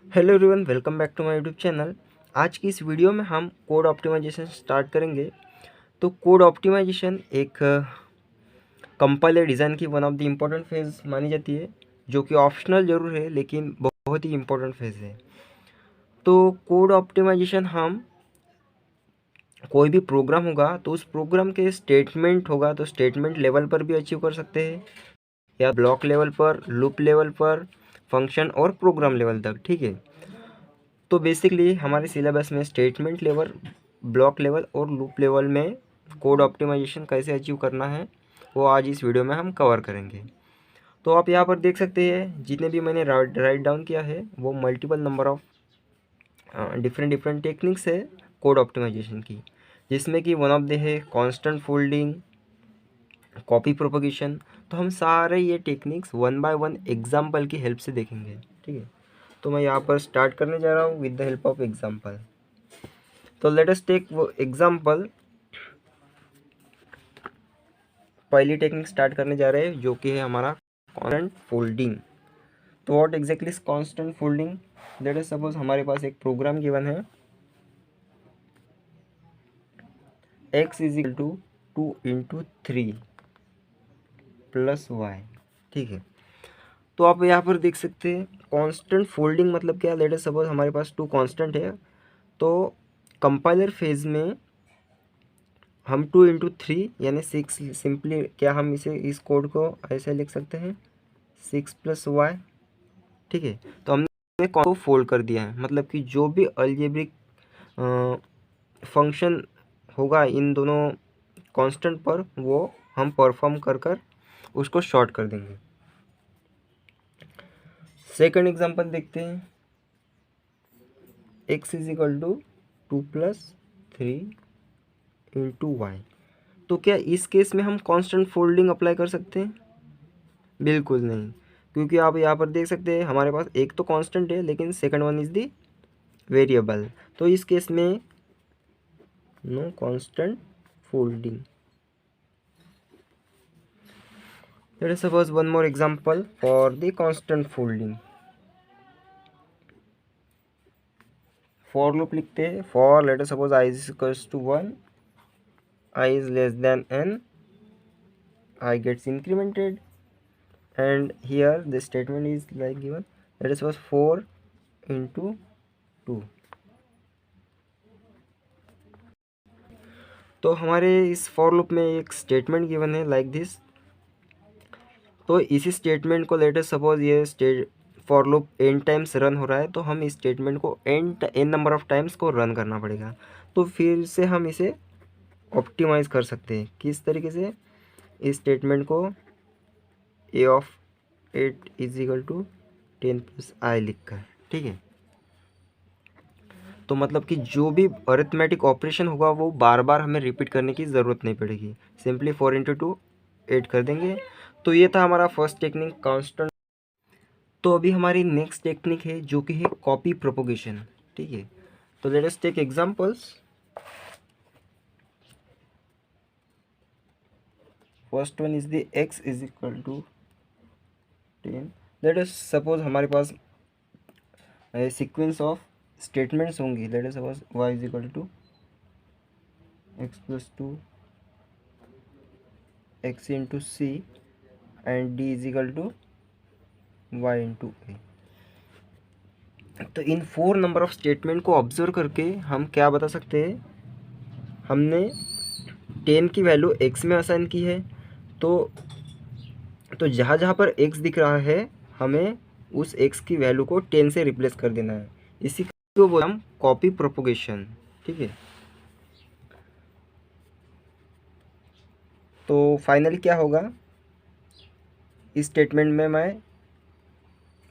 Hello everyone, welcome back to my YouTube channel. आज की इस वीडियो में हम कोड ऑप्टिमाइजेशन स्टार्ट करेंगे। तो कोड ऑप्टिमाइजेशन एक कंपाइलर डिज़ाइन की one of the important phase मानी जाती है, जो कि ऑप्शनल ज़रूर है लेकिन बहुत ही इम्पोर्टेंट फेज़ है। तो कोड ऑप्टिमाइजेशन हम कोई भी प्रोग्राम होगा तो उस प्रोग्राम के स्टेटमेंट होगा तो स्टेटमेंट लेवल पर भी अचीव कर सकते हैं, या ब्लॉक लेवल पर, लूप लेवल पर, फंक्शन और प्रोग्राम लेवल तक। ठीक है। तो बेसिकली हमारे सिलेबस में स्टेटमेंट लेवल, ब्लॉक लेवल और लूप लेवल में कोड ऑप्टिमाइजेशन कैसे अचीव करना है वो आज इस वीडियो में हम कवर करेंगे। तो आप यहाँ पर देख सकते हैं जितने भी मैंने राइट डाउन किया है वो multiple number of different different techniques है कोड ऑप्टिमाइजेशन की, जिसमें कि वन ऑफ द है कांस्टेंट फोल्डिंग, कॉपी प्रोपगेशन। तो हम सारे ये techniques one by one example की हेल्प से देखेंगे। ठीक है। तो मैं यहाँ पर स्टार्ट करने जा रहा हूँ with the help of example. तो लेट अस टेक वो एग्जाम्पल। पहली टेक्निक स्टार्ट करने जा रहे हैं जो कि है हमारा कांस्टेंट फोल्डिंग। तो what exactly is constant folding? Let us suppose हमारे पास एक प्रोग्राम गिवन है, x is equal to 2 × 3 + y। ठीक है। तो आप यहाँ पर देख सकते हैं कांस्टेंट फोल्डिंग मतलब क्या। लेट अस सपोज हमारे पास टू कांस्टेंट है, तो कंपाइलर फेज में हम 2 × 3 यानी 6, सिंपली क्या हम इस कोड को ऐसे लिख सकते हैं 6 + y। ठीक है। तो हमने को फोल्ड कर दिया है, मतलब कि जो भी अलजेब्रिक फंक्शन होगा इन दोनों कांस्टेंट पर वो हम परफॉर्म कर कर उसको शॉर्ट कर देंगे। सेकंड एग्जांपल देखते हैं। x is equal to 2 + 3 × y। तो क्या इस केस में हम कांस्टेंट फोल्डिंग अप्लाई कर सकते हैं? बिल्कुल नहीं, क्योंकि आप यहाँ पर देख सकते हैं हमारे पास एक तो कांस्टेंट है लेकिन second one is the variable. तो इस केस में no constant folding. Let us suppose one more example for the constant folding. For loop लिखते हैं। For let us suppose i is equals to 1, i is less than n, I gets incremented, and here the statement is like given. Let us suppose 4 × 2। तो हमारे इस for loop में एक statement given है like this. तो इसी statement को late us suppose ये for loop n times run हो रहा है, तो हम इस स्टेटमेंट को n नंबर ऑफ टाइम्स को रन करना पड़ेगा। तो फिर से हम इसे ऑप्टिमाइज़ कर सकते हैं किस तरीके से। इस स्टेटमेंट को a of 8 is equal to 10 + i लिख कर। ठीक है। तो मतलब कि जो भी अरिथमेटिक ऑपरेशन होगा वो बार बार हमें रिपीट करने की ज़रूरत नहीं पड़ेगी, सिंपली 4 × 2 8 कर देंगे। तो ये था हमारा फर्स्ट टेक्निक कांस्टेंट। तो अभी हमारी नेक्स्ट टेक्निक है जो कि है कॉपी प्रोपोगेशन। ठीक है। तो let us take examples. First one is the x is equal to 10। Let us suppose हमारे पास सीक्वेंस ऑफ स्टेटमेंट्स होंगी। Let us suppose y is equal to x + 2 x × c and d is equal to y × a। तो इन 4 number of statement को observe करके हम क्या बता सकते हैं, हमने 10 की वैल्यू x में असाइन की है। तो जहाँ जहाँ पर x दिख रहा है हमें उस x की वैल्यू को 10 से रिप्लेस कर देना है। इसी को बोलते हम कॉपी प्रोपोगेशन। ठीक है। तो फाइनली क्या होगा, इस स्टेटमेंट में मैं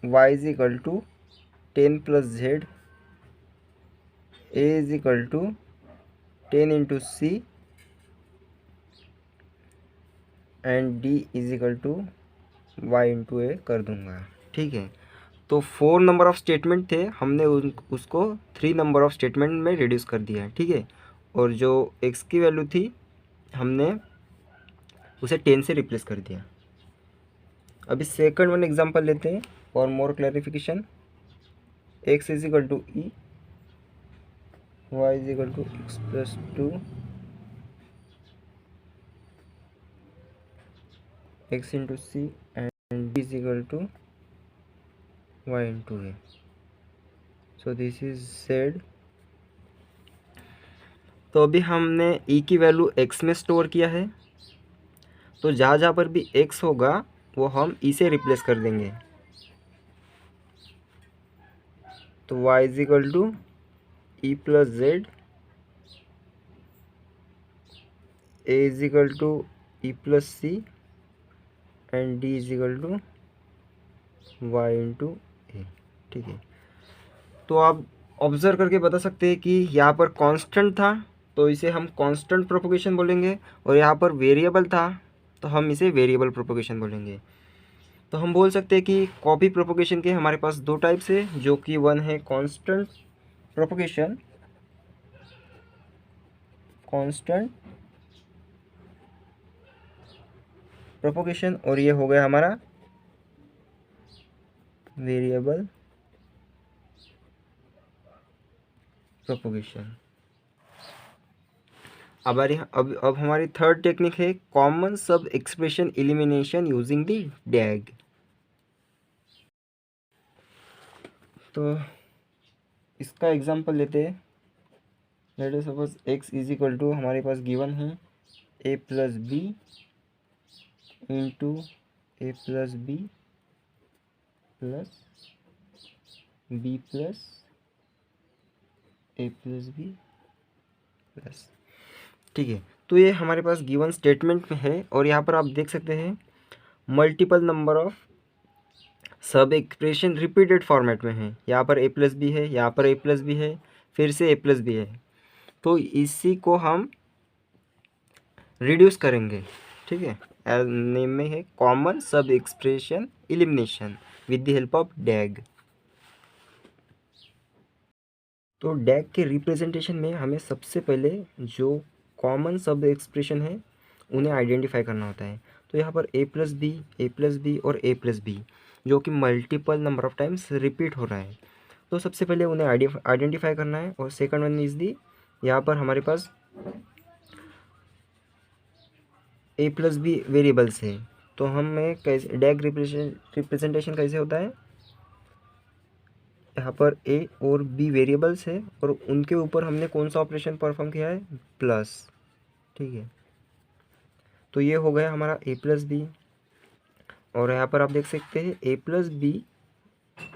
y is equal to 10 + z, a is equal to 10 × c and d is equal to y × a कर दूंगा। ठीक है। तो 4 नंबर ऑफ स्टेटमेंट थे, हमने उसको 3 नंबर ऑफ स्टेटमेंट में रिड्यूस कर दिया है। ठीक है। और जो x की वैल्यू थी हमने उसे 10 से रिप्लेस कर दिया। अभी सेकंड वन एग्जांपल लेते हैं for more clarification. X is equal to E, Y is equal to X plus two, X into C and D is equal to Y into A. So this is Z. तो अभी हमने ई की value x में store किया है, तो जहाँ जहाँ पर भी एक्स होगा वो हम ई से रिप्लेस कर देंगे। तो y is equal to E plus Z, A is equal to E plus C and D is equal to Y into A. ठीक है, तो आप ऑब्जर्व करके बता सकते हैं कि यहाँ पर कांस्टेंट था तो इसे हम कांस्टेंट प्रोपोगेशन बोलेंगे, और यहाँ पर वेरिएबल था तो हम इसे वेरिएबल प्रोपोगेशन बोलेंगे। तो हम बोल सकते हैं कि कॉपी प्रोपोगेशन के हमारे पास दो टाइप्स है, जो कि वन है कांस्टेंट प्रोपोगेशन, कांस्टेंट प्रोपोगेशन, और ये हो गया हमारा वेरिएबल प्रोपोगेशन। अब हमारी थर्ड टेक्निक है common sub expression elimination using the DAG. तो इसका एग्जांपल लेते हैं। Let us suppose X is equal to हमारे पास गिवन है A plus B into A plus B plus B plus A plus B plus. ठीक है, तो ये हमारे पास गिवन स्टेटमेंट में है, और यहाँ पर आप देख सकते हैं मल्टीपल नंबर ऑफ सब एक्सप्रेशन रिपीटेड फॉर्मेट में है। यहाँ पर ए प्लस बी है, यहाँ पर ए प्लस बी है, फिर से ए प्लस बी है। तो इसी को हम रिड्यूस करेंगे। ठीक है, नेम में है common sub expression elimination with the help of DAG. तो डैग के रिप्रेजेंटेशन में हमें सबसे पहले जो कॉमन सब एक्सप्रेशन है उन्हें आइडेंटिफाई करना होता है। तो यहाँ पर ए प्लस बी और ए प्लस बी जो कि multiple number of times repeat हो रहा है, तो सबसे पहले उन्हें आइडेंटिफाई करना है। और सेकंड वन इज दी, यहाँ पर हमारे पास ए प्लस बी वेरिएबल्स है, तो हमें कैसे डैग रिप्रेजेंटेशन कैसे होता है, यहाँ पर ए और बी वेरिएबल्स है और उनके ऊपर हमने कौन सा ऑपरेशन परफॉर्म किया है, प्लस। ठीक है, तो ये हो गया हमारा ए प्लस बी, और यहाँ पर आप देख सकते हैं ए plus B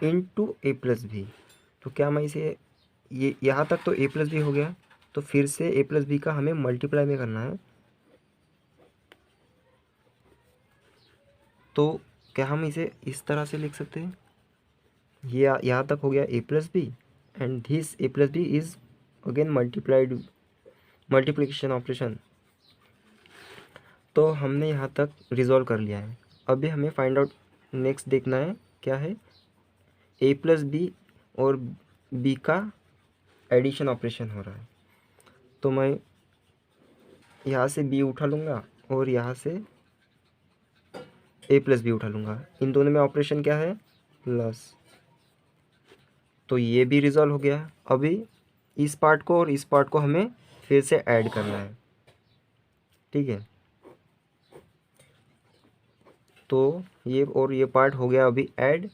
into A plus B. तो क्या मैं इसे ये यहाँ तक तो ए प्लस बी हो गया, तो फिर से ए प्लस बी का हमें मल्टीप्लाई में करना है। तो क्या हम इसे इस तरह से लिख सकते हैं, ये यहाँ तक हो गया A plus B and this A plus B is again multiplication operation. तो हमने यहाँ तक रिजॉल्व कर लिया है। अभी हमें फाइंड आउट नेक्स्ट देखना है क्या है, ए प्लस बी और बी का एडिशन ऑपरेशन हो रहा है। तो मैं यहाँ से बी उठा लूँगा और यहाँ से ए प्लस बी उठा लूँगा। इन दोनों में ऑपरेशन क्या है, प्लस। तो ये भी रिजॉल्व हो गया। अभी इस पार्ट को और इस पार्ट को हमें फिर से ऐड करना है। ठीक है, तो ये और ये पार्ट हो गया अभी ऐड,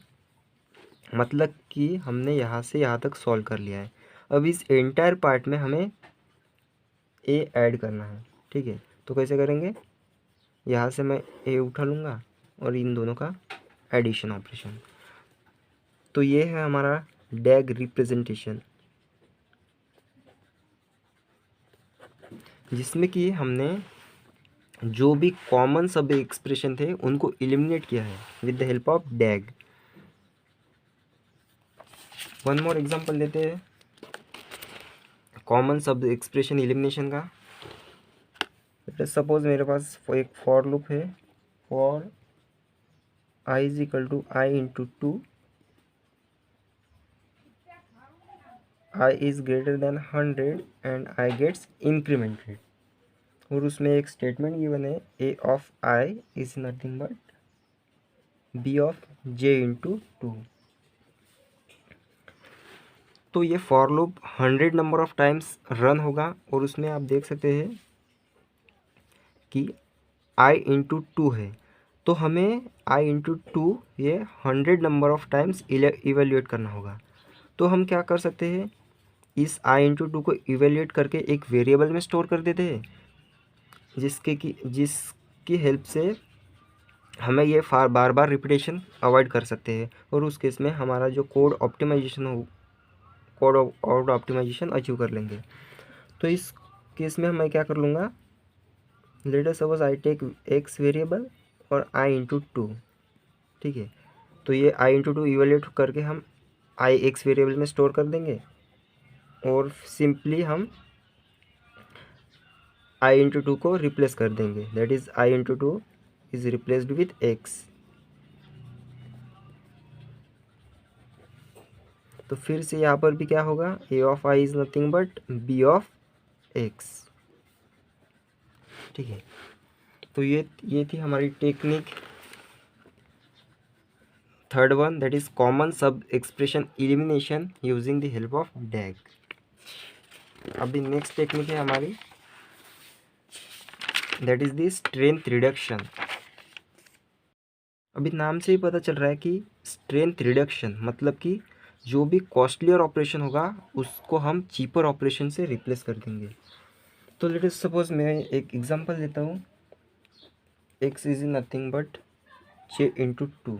मतलब कि हमने यहाँ से यहाँ तक सॉल्व कर लिया है। अब इस एंटायर पार्ट में हमें ए ऐड करना है। ठीक है, तो कैसे करेंगे, यहाँ से मैं ए उठा लूँगा और इन दोनों का एडिशन ऑपरेशन। तो ये है हमारा डैग रिप्रेजेंटेशन, जिसमें कि हमने जो भी कॉमन सब एक्सप्रेशन थे उनको एलिमिनेट किया है with the help of डैग। One more example लेते हैं कॉमन सब एक्सप्रेशन एलिमिनेशन का। सपोज मेरे पास एक फॉर लूप है, for I is equal to I into two, I is greater than 100 and I gets incremented. और उसमें एक स्टेटमेंट गिवन है A of I is nothing but B of J into two. तो ये for loop 100 number of times run होगा और उसमें आप देख सकते हैं कि आई इंटू टू है, तो हमें आई इंटू टू ये 100 नंबर ऑफ टाइम्स इवेल्यूएट करना होगा। तो हम क्या कर सकते हैं, इस आई इंटू टू को इवेल्यूएट करके एक वेरिएबल में स्टोर कर देते हैं, जिसकी हेल्प से हमें ये बार बार रिपीटेशन अवॉइड कर सकते हैं और उस केस में हमारा जो कोड ऑप्टिमाइजेशन अचीव कर लेंगे। तो इस केस में मैं क्या कर लूँगा, let us suppose I take X variable और आई इंटू टू, ठीक है। तो ये आई इंटू टू इवेल्यूएट करके हम आई एक्स वेरिएबल में स्टोर कर देंगे और सिंपली हम आई इंटू टू को रिप्लेस कर देंगे, that is I into two is replaced with X. तो फिर से यहाँ पर भी क्या होगा, A of I is nothing but B of X, ठीक है। तो ये थी हमारी technique third one, that is common sub expression elimination using the help of DAG. अभी नेक्स्ट टेक्निक है हमारी, that is the strength reduction. अभी नाम से ही पता चल रहा है कि स्ट्रेंथ रिडक्शन मतलब कि जो भी कॉस्टलियर ऑपरेशन होगा उसको हम चीपर ऑपरेशन से रिप्लेस कर देंगे। तो लेट अस सपोज मैं एक एग्जांपल देता हूँ, x is nothing but j into two.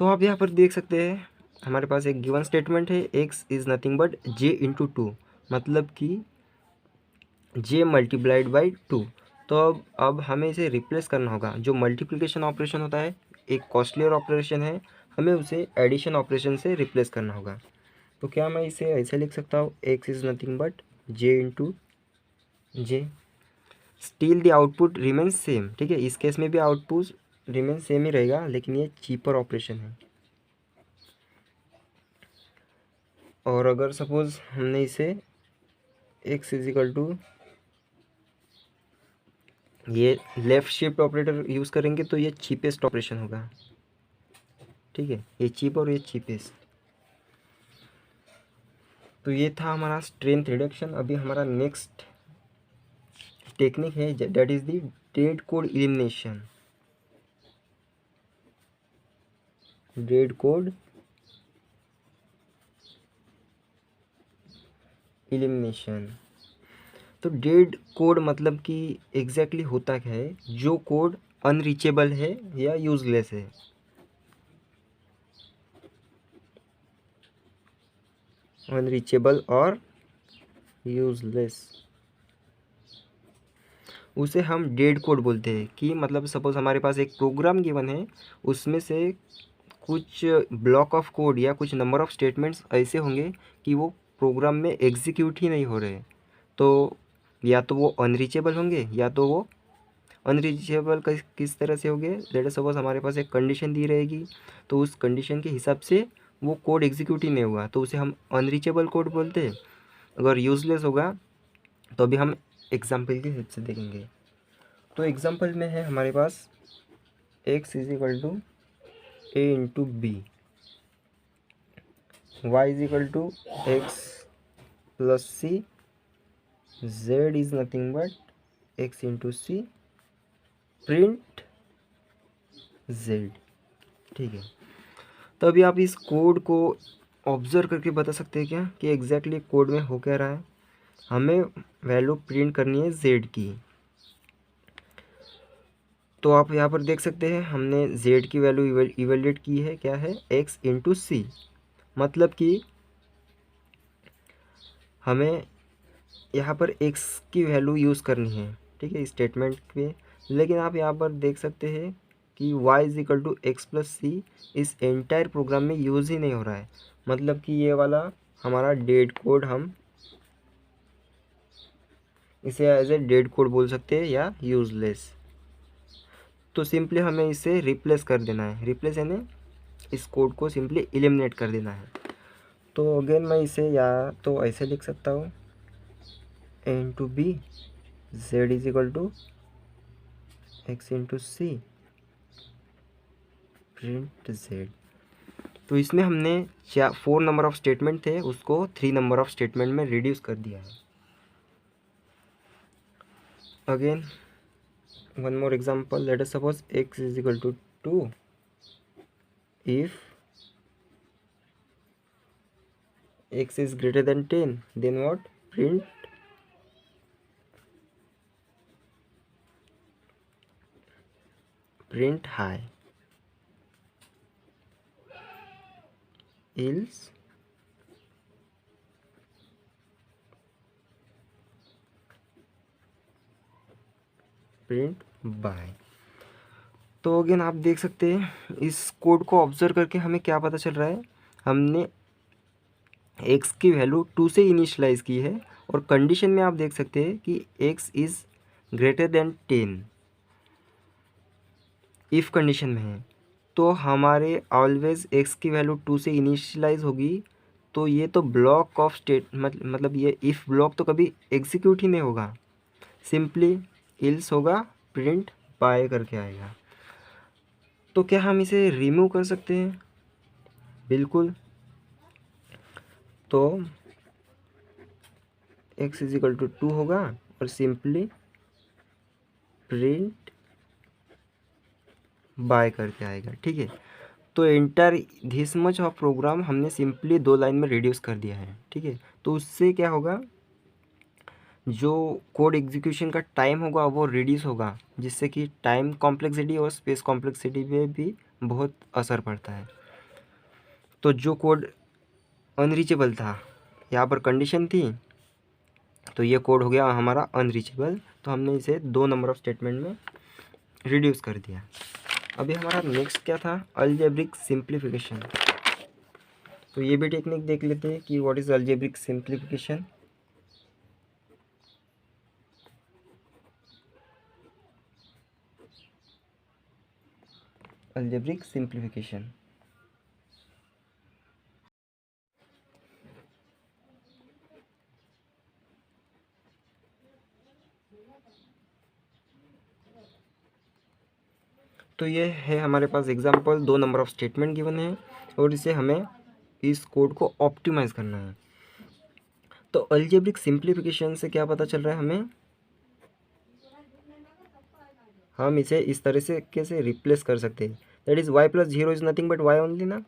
तो आप यहाँ पर देख सकते हैं हमारे पास एक गिवन स्टेटमेंट है, x is nothing but j into two, मतलब कि j मल्टीप्लाइड बाई टू। तो अब हमें इसे रिप्लेस करना होगा। जो मल्टीप्लिकेशन ऑपरेशन होता है एक कॉस्टलियर ऑपरेशन है, हमें उसे एडिशन ऑपरेशन से रिप्लेस करना होगा। तो क्या मैं इसे ऐसे लिख सकता हूँ, x is nothing but j into J, still the output remains same, ठीक है। इस केस में भी आउटपुट रिमेन सेम ही रहेगा, लेकिन ये चीपर ऑपरेशन है। और अगर सपोज हमने इसे x इजिकल टू ये लेफ़्ट शिफ्ट ऑपरेटर यूज़ करेंगे तो ये चीपेस्ट ऑपरेशन होगा, ठीक है। ये चीप और ये चीपेस्ट। तो ये था हमारा स्ट्रेंथ रिडक्शन। अभी हमारा नेक्स्ट टेक्निक है that is the dead code elimination. Dead code elimination, तो डेड कोड मतलब कि एग्जैक्टली होता क्या है, जो कोड अनरीचेबल है या यूजलेस है। अनरीचेबल और यूजलेस, उसे हम डेड कोड बोलते हैं। कि मतलब सपोज हमारे पास एक प्रोग्राम गिवन है, उसमें से कुछ ब्लॉक ऑफ कोड या कुछ नंबर ऑफ स्टेटमेंट्स ऐसे होंगे कि वो प्रोग्राम में एग्जीक्यूट ही नहीं हो रहे, तो या तो वो अनरीचेबल होंगे या तो वो अनरीचेबल किस तरह से होंगे। लेट अस सपोज हमारे पास एक कंडीशन दी रहेगी, तो उस कंडीशन के हिसाब से वो कोड एग्जीक्यूट ही नहीं हुआ तो उसे हम अनरीचेबल कोड बोलते हैं। अगर यूजलेस होगा तो अभी हम एग्जाम्पल की हेल्प से देखेंगे। तो एग्जाम्पल में है हमारे पास x is equal to A into B, Y is equal to X plus C, z is nothing but x into C, print z, ठीक है। तो अभी आप इस कोड को ऑब्जर्व करके बता सकते हैं क्या कि एग्जैक्टली कोड में हो क्या रहा है। हमें वैल्यू प्रिंट करनी है z की। तो आप यहाँ पर देख सकते हैं हमने z की वैल्यू इवेल्यूएट की है, क्या है, x इंटू सी, मतलब कि हमें यहाँ पर x की वैल्यू यूज़ करनी है, ठीक है, स्टेटमेंट पे। लेकिन आप यहाँ पर देख सकते हैं कि y is equal to X plus C इस एंटायर प्रोग्राम में यूज़ ही नहीं हो रहा है, मतलब कि ये वाला हमारा डेड कोड, हम इसे एज ए डेड कोड बोल सकते हैं या यूजलेस। तो सिंपली हमें इसे रिप्लेस कर देना है, रिप्लेस यानी इस कोड को सिंपली एलिमिनेट कर देना है। तो अगेन मैं इसे या तो ऐसे लिख सकता हूँ, A into B, Z is equal to X into C, print Z. तो इसमें हमने 4 नंबर ऑफ स्टेटमेंट थे उसको 3 नंबर ऑफ स्टेटमेंट में रिड्यूस कर दिया है। Again one more example, let us suppose x is equal to 2 if x is greater than 10, then what? Print high, else print by। तो अगेन आप देख सकते हैं इस कोड को ऑब्जर्व करके हमें क्या पता चल रहा है, हमने x की वैल्यू 2 से इनिशियलाइज की है और कंडीशन में आप देख सकते हैं कि x is greater than 10 if condition में है, तो हमारे ऑलवेज x की वैल्यू 2 से इनिशियलाइज होगी। तो ये तो ब्लॉक ऑफ स्टेट मतलब ये इफ़ ब्लॉक तो कभी एग्जीक्यूट ही नहीं होगा, सिंपली इल्स होगा, प्रिंट बाय करके आएगा। तो क्या हम इसे रिमूव कर सकते हैं? बिल्कुल। तो x इज इक्वल टू 2 होगा और सिंपली प्रिंट बाय करके आएगा। ठीक है, तो entire this much of program हमने सिंपली 2 लाइन में रिड्यूस कर दिया है। ठीक है, तो उससे क्या होगा, जो कोड एग्जीक्यूशन का टाइम होगा वो रिड्यूस होगा, जिससे कि टाइम कॉम्प्लेक्सिटी और स्पेस कॉम्प्लेक्सिटी पे भी बहुत असर पड़ता है। तो जो कोड अनरीचेबल था, यहाँ पर कंडीशन थी, तो ये कोड हो गया हमारा अनरीचेबल, तो हमने इसे 2 नंबर ऑफ स्टेटमेंट में रिड्यूस कर दिया। अभी हमारा नेक्स्ट क्या था, अलजेब्रिक सिंप्लीफिकेशन। तो ये भी टेक्निक देख लेते हैं कि what is algebraic simplification. Algebraic simplification, तो ये है हमारे पास example, 2 number of statement given है और इसे हमें इस कोड को ऑप्टिमाइज करना है। तो अलजेब्रिक सिंप्लीफिकेशन से क्या पता चल रहा है हमें, हम इसे इस तरह से कैसे रिप्लेस कर सकते हैं, that is y plus 0 is nothing but y only ना,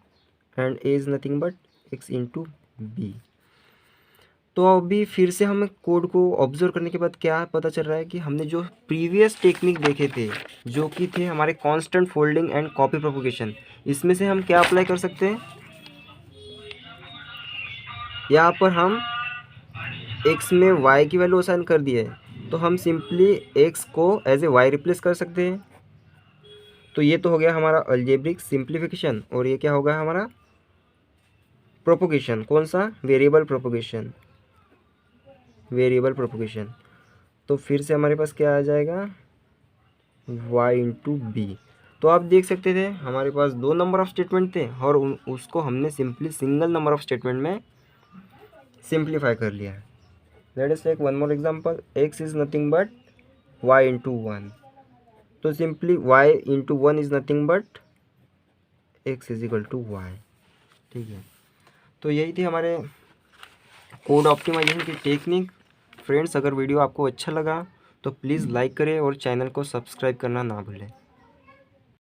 and a is nothing but x into B. तो अभी फिर से हमें कोड को ऑब्जर्व करने के बाद क्या पता चल रहा है कि हमने जो प्रीवियस टेक्निक देखे थे, जो कि थे हमारे constant folding and copy propagation, इसमें से हम क्या अप्लाई कर सकते हैं, यहाँ पर हम x में y की वैल्यू असाइन कर दिए, तो हम सिंपली x को एज ए y रिप्लेस कर सकते हैं। तो ये तो हो गया हमारा अलजेब्रिक सिंप्लीफिकेशन, और ये क्या होगा हमारा प्रोपोगेशन, कौन सा, वेरिएबल प्रोपोगेशन, वेरिएबल प्रोपोगेशन। तो फिर से हमारे पास क्या आ जाएगा, y इंटू बी। तो आप देख सकते थे हमारे पास 2 नंबर ऑफ स्टेटमेंट थे और उसको हमने simply single number of statement में सिंप्लीफाई कर लिया है। Let us take one more example, x is nothing but y into 1, तो simply y into 1 is nothing but x is equal to y। ठीक है, तो यही थी हमारे कोड ऑप्टिमाइजेशन की टेक्निक। फ्रेंड्स, अगर वीडियो आपको अच्छा लगा तो प्लीज़ लाइक करें और चैनल को सब्सक्राइब करना ना भूलें।